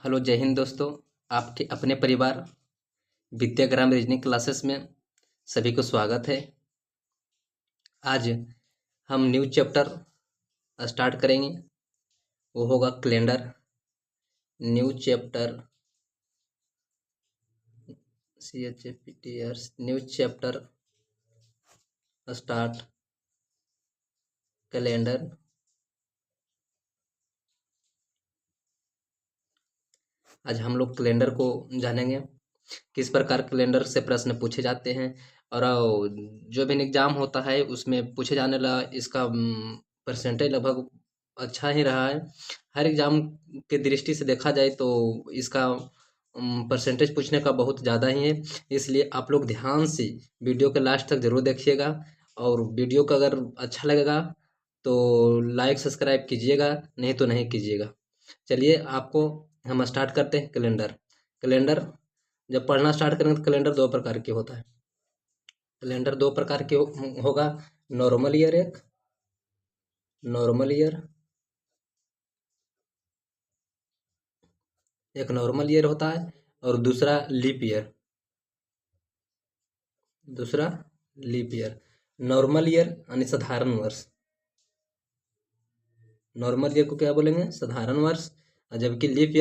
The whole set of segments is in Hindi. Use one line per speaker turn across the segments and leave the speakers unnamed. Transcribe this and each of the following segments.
हेलो जय हिंद दोस्तों। आपके अपने परिवार विद्याग्राम रीजनिंग क्लासेस में सभी को स्वागत है। आज हम न्यू चैप्टर स्टार्ट करेंगे, वो होगा calendar. New chapter new chapter start calendar. आज हम लोग कैलेंडर को जानेंगे, किस प्रकार कैलेंडर से प्रश्न पूछे जाते हैं और जो भी एग्जाम होता है उसमें पूछे जाने वाला इसका परसेंटेज लगभग अच्छा ही रहा है। हर एग्जाम के दृष्टि से देखा जाए तो इसका परसेंटेज पूछने का बहुत ज़्यादा ही है। इसलिए आप लोग ध्यान से वीडियो के लास्ट तक ज़रूर देखिएगा और वीडियो का अगर अच्छा लगेगा तो लाइक सब्सक्राइब कीजिएगा, नहीं तो नहीं कीजिएगा। चलिए आपको हम स्टार्ट करते हैं। कैलेंडर कैलेंडर जब पढ़ना स्टार्ट करेंगे तो कैलेंडर दो प्रकार के होता है। कैलेंडर दो प्रकार के होगा, नॉर्मल ईयर, एक नॉर्मल ईयर, एक नॉर्मल ईयर होता है और दूसरा लीप ईयर। दूसरा लीप ईयर। नॉर्मल ईयर यानी साधारण वर्ष। नॉर्मल ईयर को क्या बोलेंगे? साधारण वर्ष। और जबकि लीप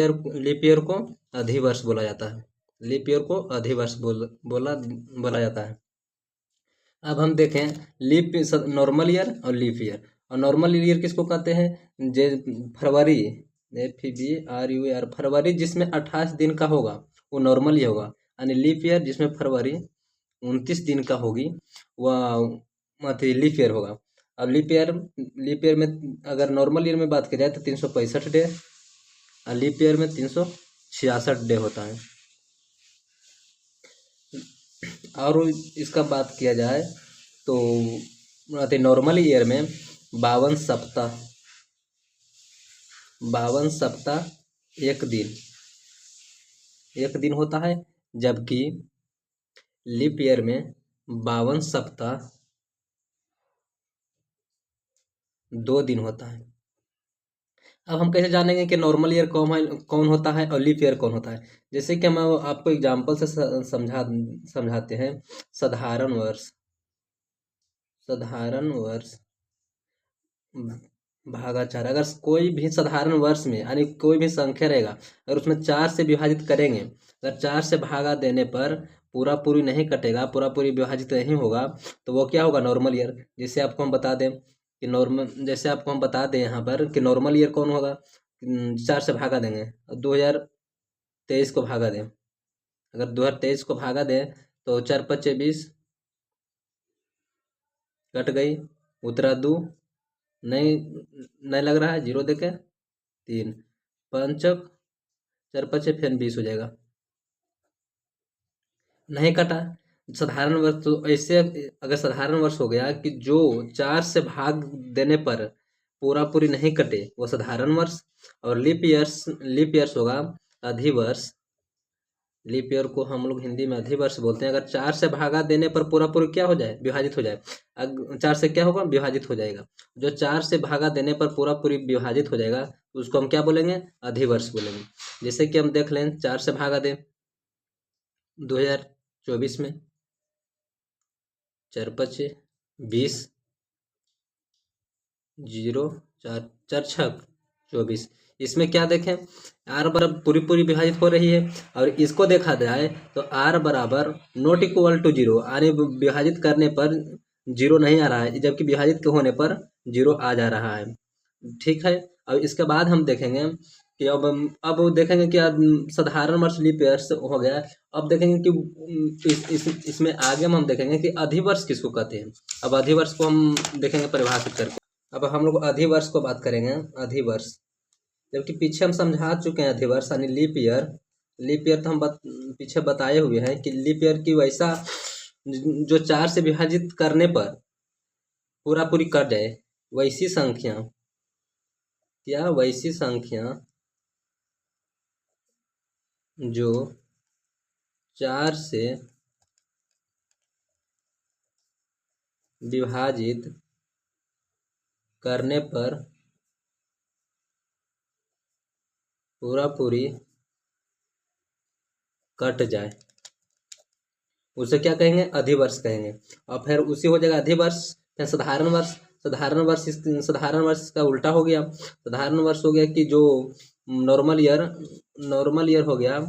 ईयर को अधिवर्ष बोला जाता है। लीप ईयर को अधिवर्ष बोला जाता है। अब हम देखें नॉर्मल ईयर और लीप ईयर। और नॉर्मल ईयर किसको कहते हैं? जे फरवरी, FEBRUAR, फरवरी जिसमें 28 दिन का होगा वो नॉर्मल ईयर होगा। यानी लीप ईयर जिसमें फरवरी 29 दिन का होगी वह लीप ईयर होगा। अब लीप ईयर में अगर नॉर्मल ईयर में बात की जाए तो 365 डे और लीप ईयर में 366 डे होता है। और इसका बात किया जाए तो नॉर्मल ईयर में 52 सप्ताह एक दिन होता है। जबकि लीप ईयर में 52 सप्ताह 2 दिन होता है। अब हम कैसे जानेंगे कि नॉर्मल ईयर कौन होता है और लीप ईयर कौन होता है? जैसे कि हम आपको एग्जाम्पल से समझाते हैं। साधारण वर्ष भागा 4। अगर कोई भी साधारण वर्ष में यानी कोई भी संख्या रहेगा, अगर उसमें 4 से विभाजित करेंगे, अगर 4 से भागा देने पर पूरा पूरी नहीं कटेगा, पूरा पूरी विभाजित नहीं होगा, तो वो क्या होगा? Normal year. जैसे आपको हम बता दें यहाँ पर कि नॉर्मल ईयर कौन होगा। 4 से भागा देंगे, 2023 को भागा दें। अगर 2023 को भागा दें तो 4 5 20 कट गई, उतरा 2, नहीं लग रहा है, 0 देके 3 पंचक 4 5 फिर 20 हो जाएगा। नहीं कटा। साधारण वर्ष तो ऐसे, अगर साधारण वर्ष हो गया कि जो 4 से भाग देने पर पूरा पूरी नहीं कटे वो साधारण वर्ष। और लीप ईयर्स होगा अधिवर्ष। लीप ईयर को हम लोग हिंदी में अधिवर्ष बोलते हैं। अगर 4 से भागा देने पर पूरा पूरी क्या हो जाए? विभाजित हो जाए। 4 से क्या होगा? विभाजित हो जाएगा। जो 4 से भागा देने पर पूरा पूरी विभाजित हो जाएगा उसको हम क्या बोलेंगे? अधिवर्ष बोलेंगे। जैसे कि हम देख लें, 4 से भागा दें 2024 में, 4 5 20, 0 4 4 6 24। इसमें क्या देखें? आर बराबर पूरी पूरी विभाजित हो रही है। और इसको देखा जाए तो आर बराबर नॉट इक्वल टू 0, यानी विभाजित करने पर 0 नहीं आ रहा है, जबकि विभाजित होने पर 0 आ जा रहा है। ठीक है। अब इसके बाद हम देखेंगे कि अब देखेंगे कि अब साधारण वर्ष लीप ईयर हो गया। अब देखेंगे कि इसमें आगे हम देखेंगे कि अधिवर्ष किसको कहते हैं। अब अधिवर्ष को हम देखेंगे परिभाषित करके। अब हम लोग अधिवर्ष को बात करेंगे। अधिवर्ष, जबकि पीछे हम समझा चुके हैं अधिवर्ष यानी लीप ईयर तो हम पीछे बताए हुए हैं कि लीप ईयर की वैसा जो 4 से विभाजित करने पर पूरा पूरी कट जाए, वैसी संख्या जो 4 से विभाजित करने पर पूरा पूरी कट जाए उसे क्या कहेंगे, अधिवर्ष कहेंगे। और फिर उसी हो जाएगा अधिवर्ष, फिर साधारण वर्ष। साधारण वर्ष का उल्टा हो गया। साधारण वर्ष हो गया कि जो नॉर्मल ईयर हो गया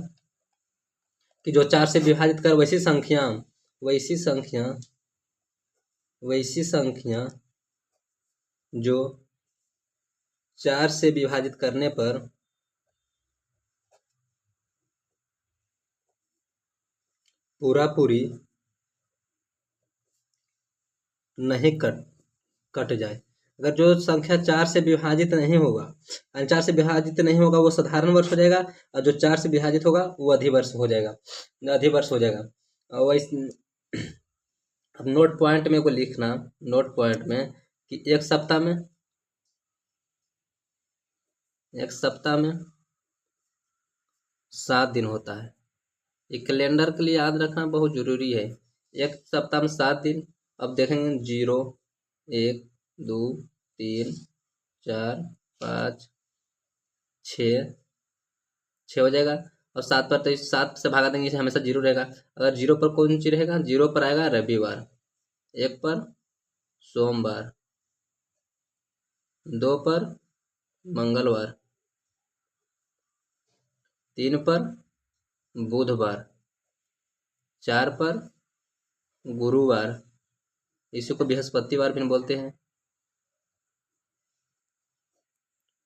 कि जो 4 से विभाजित कर वैसी संख्या जो 4 से विभाजित करने पर पूरी नहीं कट जाए। अगर जो संख्या 4 से विभाजित नहीं होगा, 4 से विभाजित नहीं होगा वो साधारण वर्ष हो जाएगा, और जो 4 से विभाजित होगा वो अधिवर्ष हो जाएगा। और वैसे अब नोट पॉइंट में को लिखना, नोट पॉइंट में कि एक सप्ताह में 7 दिन होता है। ये कैलेंडर के लिए याद रखना बहुत जरूरी है। एक सप्ताह में 7 दिन। अब देखेंगे 0 1 2 3 4 5 6 हो जाएगा। और 7 पर, तो 7 से भागा देंगे, इसे हमेशा 0 रहेगा। अगर 0 पर कौन सी रहेगा, 0 पर आएगा रविवार, 1 पर सोमवार, 2 पर मंगलवार, 3 पर बुधवार, 4 पर गुरुवार, इसी को बृहस्पतिवार भी बोलते हैं,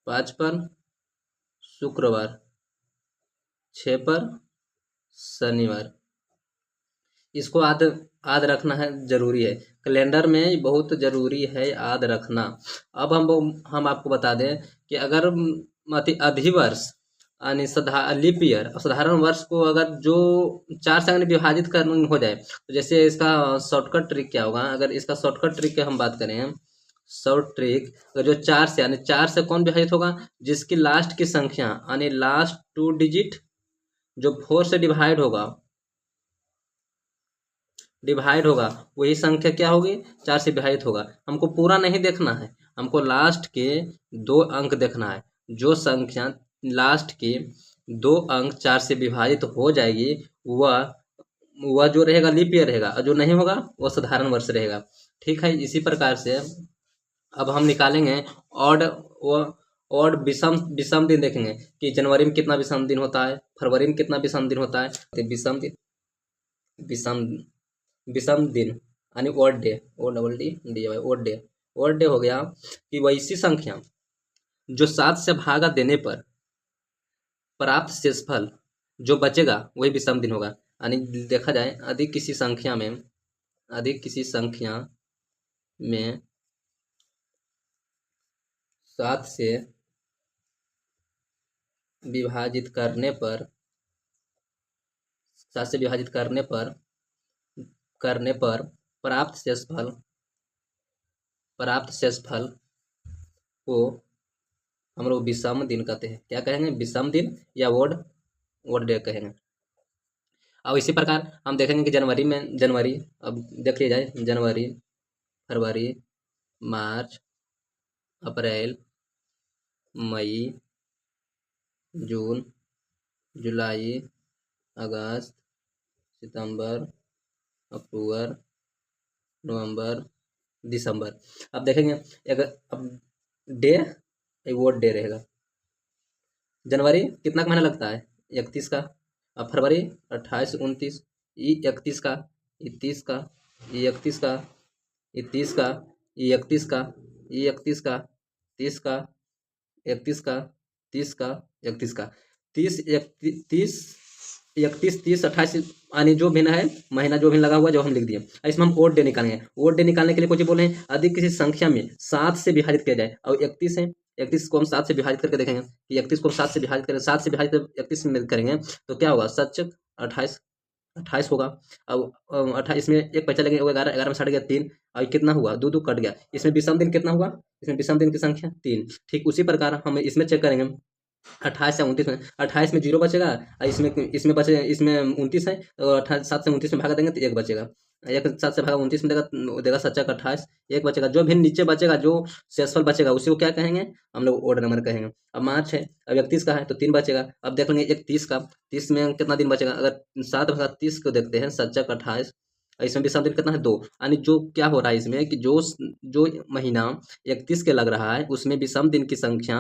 5 पर शुक्रवार, 6 पर शनिवार। इसको याद रखना है, जरूरी है। कैलेंडर में बहुत जरूरी है याद रखना। अब हम आपको बता दें कि अगर अधिवर्ष यानी लीप ईयर और साधारण वर्ष को अगर जो 4 से अगर विभाजित करना हो जाए, तो जैसे इसका शॉर्टकट ट्रिक क्या होगा, अगर इसका शॉर्टकट ट्रिक की हम बात करें, शॉर्ट ट्रिक, अगर जो 4 से यानी 4 से कौन विभाजित होगा, जिसकी लास्ट की संख्या यानी लास्ट 2 डिजिट जो 4 से डिवाइड होगा वही संख्या क्या होगी, 4 से विभाजित होगा। हमको पूरा नहीं देखना है, हमको लास्ट के 2 अंक देखना है। जो संख्या लास्ट के 2 अंक 4 से विभाजित हो जाएगी वह जो रहेगा लीप ईयर रहेगा, और जो नहीं होगा वह साधारण वर्ष रहेगा। ठीक है, इसी प्रकार से अब हम निकालेंगे ऑड विषम दिन। देखेंगे कि जनवरी में कितना विषम दिन होता है, फरवरी में कितना विषम दिन होता है। तो विषम दिन यानी ऑड डे, ऑड डे हो गया कि वैसी संख्या जो 7 से भागा देने पर प्राप्त शेषफल जो बचेगा वही विषम दिन होगा। यानी देखा जाए अधिक किसी संख्या में 7 से विभाजित करने पर प्राप्त शेषफल को हम लोग विषम दिन कहते हैं। क्या कहेंगे, विषम दिन या ऑड डे कहेंगे। अब इसी प्रकार हम देखेंगे कि जनवरी अब देख लिया जाए, जनवरी, फरवरी, मार्च, अप्रैल, मई, जून, जुलाई, अगस्त, सितंबर, अक्टूबर, नवंबर, दिसंबर। अब देखेंगे अब डे वोट डे रहेगा। जनवरी कितना का महीना लगता है, 31 का। अब फरवरी 28, 29, 31 का, 30 का, 31 का, 31 का, 31 का, 31 का, 30 का, 31 का, 30 का, 31 का, 30, 31, 30, 28 यानी जो भी है महीना जो भी लगा हुआ जो हम लिख दिए। इसमें हम ओड डे निकालेंगे। ओड डे निकालने के लिए कुछ बोले हैं, अधिक किसी संख्या में 7 से विभाजित किया जाए। और 31 है, 31 को हम 7 से विभाजित करके देखेंगे कि 31 को 7 से विभाजित करेंगे, 7 से विभाजित 31 में करेंगे तो क्या होगा, 7 28 होगा। अब 28 में एक पैसा लगेगा, 11, 11 में 60 गया 3, और कितना हुआ, 2 कट गया। इसमें विषम दिन कितना हुआ, इसमें विषम दिन की संख्या 3। ठीक उसी प्रकार हम इसमें चेक करेंगे 28 से 29 में, 28 में 0 बचेगा, और इसमें 29 है, और 7 से 29 में भागा देंगे तो 1 बचेगा। एक 7 से भागा 29 में देगा, वो देगा 7 का 28, एक बचेगा, जो भी नीचे बचेगा, जो शेषफल बचेगा उसी को क्या कहेंगे, हम लोग ओड नंबर कहेंगे। अब मार्च है, अब 31 का है तो 3 बचेगा। अब देख लेंगे 31 का, 30 में कितना दिन बचेगा, अगर 7 भागा 30 को देखते हैं, 7 का 28, इसमें भी 7 दिन कितना है 2, यानी जो क्या हो रहा है इसमें कि जो महीना 31 के लग रहा है उसमें विषम दिन की संख्या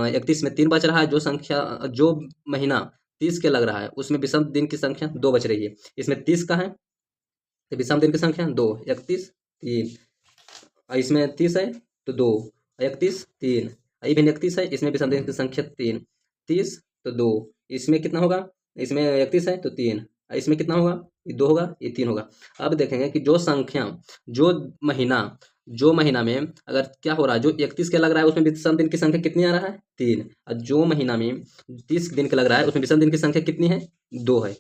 31 में 3 बच रहा है, जो महीना 30 के लग रहा है उसमें विषम दिन की संख्या 2 बच रही है। इसमें 30 का है तो विषम दिन की संख्या 2, 31 3, और इसमें 30 है तो 2, 31 3, ये भी 31 है, इसमें विषम दिन की संख्या 3, 30 तो 2, इसमें कितना होगा, इसमें 31 है तो 3, इसमें कितना होगा, ये 2 होगा, ये 3 होगा। अब देखेंगे कि जो संख्या जो महीना जो महीना में अगर क्या हो रहा है, जो 31 के लग रहा है उसमें विषम दिन की संख्या कितनी आ रहा है 3, और जो महीना में 30 दिन का लग रहा है उसमें विषम दिन की संख्या कितनी है 2 है,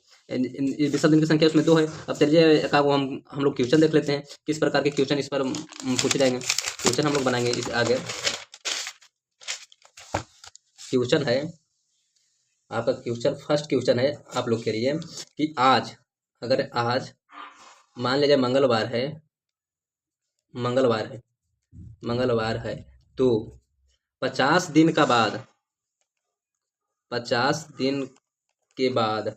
विषम दिन की संख्या उसमें 2 है। अब चलिए एक आगो हम लोग क्वेश्चन देख लेते हैं, किस प्रकार के क्वेश्चन इस पर पूछे जाएंगे। क्वेश्चन हम लोग बनाएंगे इस आगे। क्वेश्चन है आपका, क्वेश्चन फर्स्ट क्वेश्चन है आप लोग के लिए कि आज, अगर आज मान लीजिए मंगलवार है तो 50 दिन का बाद 50 दिन के बाद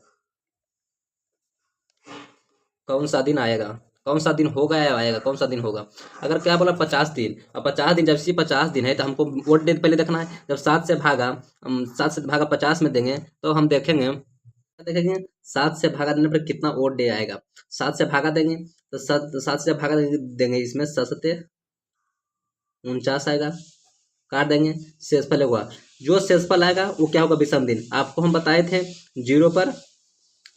कौन सा दिन आएगा, कौन सा दिन होगा या आएगा, कौन सा दिन होगा। अगर क्या बोला 50 दिन, और 50 दिन, जब से 50 दिन है तो हमको वोट डेट पहले देखना है। जब 7 से भागा, हम 7 से भागा 50 में देंगे तो हम देखेंगे 7 से भागा देने पर कितना वोट डे आएगा। 7 से भागा देंगे तो 7 से भागा देंगे, इसमें 7 49 आएगा, काट देंगे, शेषफल होगा, जो शेषफल आएगा वो क्या होगा विषम दिन। आपको हम बताए थे 0 पर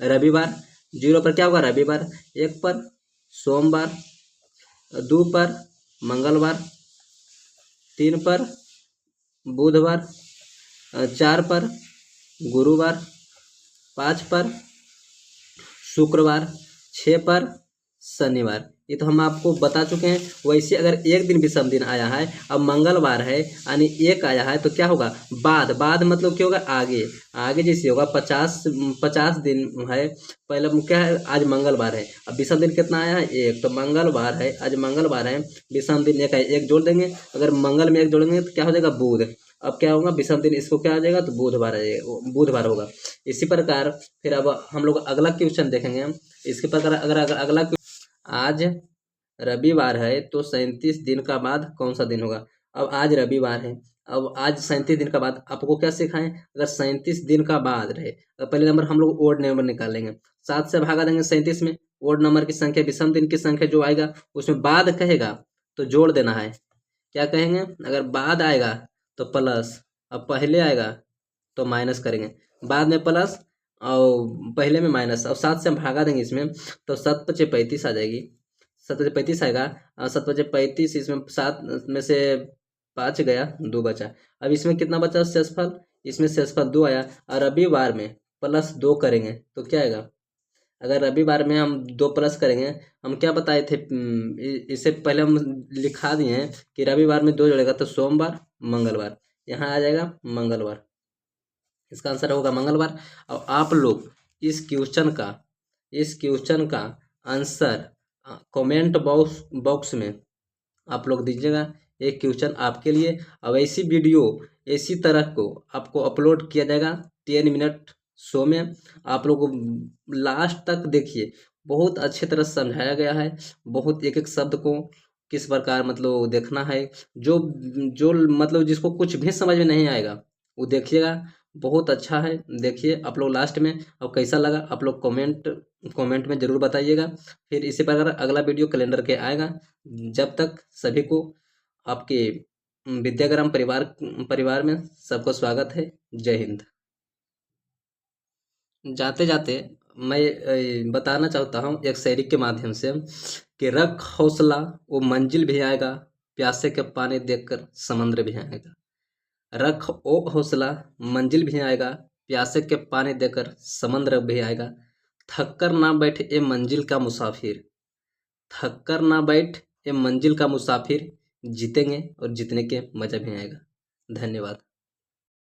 रविवार, 0 पर क्या होगा रविवार, 1 पर सोमवार, 2 पर मंगलवार, 3 पर बुधवार, 4 पर गुरुवार, 5 पर शुक्रवार, 6 पर शनिवार। ये तो हम आपको बता चुके हैं। वैसे अगर एक दिन विषम दिन आया है, अब मंगलवार है यानी 1 आया है तो क्या होगा बाद मतलब क्या होगा आगे जैसे होगा 50 दिन है, पहले क्या है आज मंगलवार है, अब विषम दिन कितना आया है 1, तो मंगलवार है, आज मंगलवार है, विषम दिन 1 है, 1 जोड़ देंगे, अगर मंगल में 1 जोड़ेंगे तो क्या हो जाएगा बुध। अब क्या होगा विषम दिन, इसको क्या आ जाएगा तो बुधवार होगा। इसी प्रकार फिर अब हम लोग अगला क्वेश्चन देखेंगे। इसके प्रकार अगर अगला, आज रविवार है तो 37 दिन का बाद कौन सा दिन होगा। अब आज रविवार है, अब आज 37 दिन का बाद आपको क्या सिखाएं, अगर 37 दिन का बाद रहे तो पहले नंबर हम लोग ओड नंबर निकालेंगे, 7 से भागा देंगे 37 में, ओड नंबर की संख्या विषम दिन की संख्या जो आएगा उसमें बाद कहेगा तो जोड़ देना है। क्या कहेंगे, अगर बाद आएगा तो प्लस, अब पहले आएगा तो माइनस करेंगे, बाद में प्लस और पहले में माइनस। अब 7 से हम भागा देंगे इसमें तो 7 × 35 आ जाएगी, 7 × 35 आएगा, 7 × 35, इसमें 7 में से 5 गया, 2 बचा। अब इसमें कितना बचा शेषफल, इसमें शेषफल 2 आया, और रविवार में +2 करेंगे तो क्या आएगा। अगर रविवार में हम 2 प्लस करेंगे, हम क्या बताए थे, इससे पहले हम लिखा दिए हैं कि रविवार में 2 जोड़ेगा तो सोमवार मंगलवार, यहाँ आ जाएगा मंगलवार, इसका आंसर होगा मंगलवार। और आप लोग इस क्वेश्चन का आंसर कमेंट बॉक्स में आप लोग दीजिएगा। एक क्वेश्चन आपके लिए, अब ऐसी वीडियो इसी तरह को आपको अपलोड किया जाएगा 10 मिनट शो में। आप लोग लास्ट तक देखिए, बहुत अच्छे तरह समझाया गया है, बहुत एक शब्द को किस प्रकार मतलब देखना है, जो मतलब जिसको कुछ भी समझ में नहीं आएगा वो देखिएगा, बहुत अच्छा है। देखिए आप लोग लास्ट में, और कैसा लगा आप लोग कमेंट में ज़रूर बताइएगा। फिर इसी प्रकार अगला वीडियो कैलेंडर के आएगा। जब तक सभी को आपके विद्याग्राम परिवार में सबको स्वागत है। जय हिंद। जाते जाते मैं बताना चाहता हूँ एक शायरी के माध्यम से कि रख हौसला वो मंजिल भी आएगा, प्यासे के पानी देखकर समंदर भी आएगा। रख ओ हौसला मंजिल भी आएगा, प्यासे के पानी देकर समंदर भी आएगा। थक कर ना बैठ ए मंजिल का मुसाफिर, थक कर ना बैठ ए मंजिल का मुसाफिर, जीतेंगे और जीतने के मजा भी आएगा। धन्यवाद।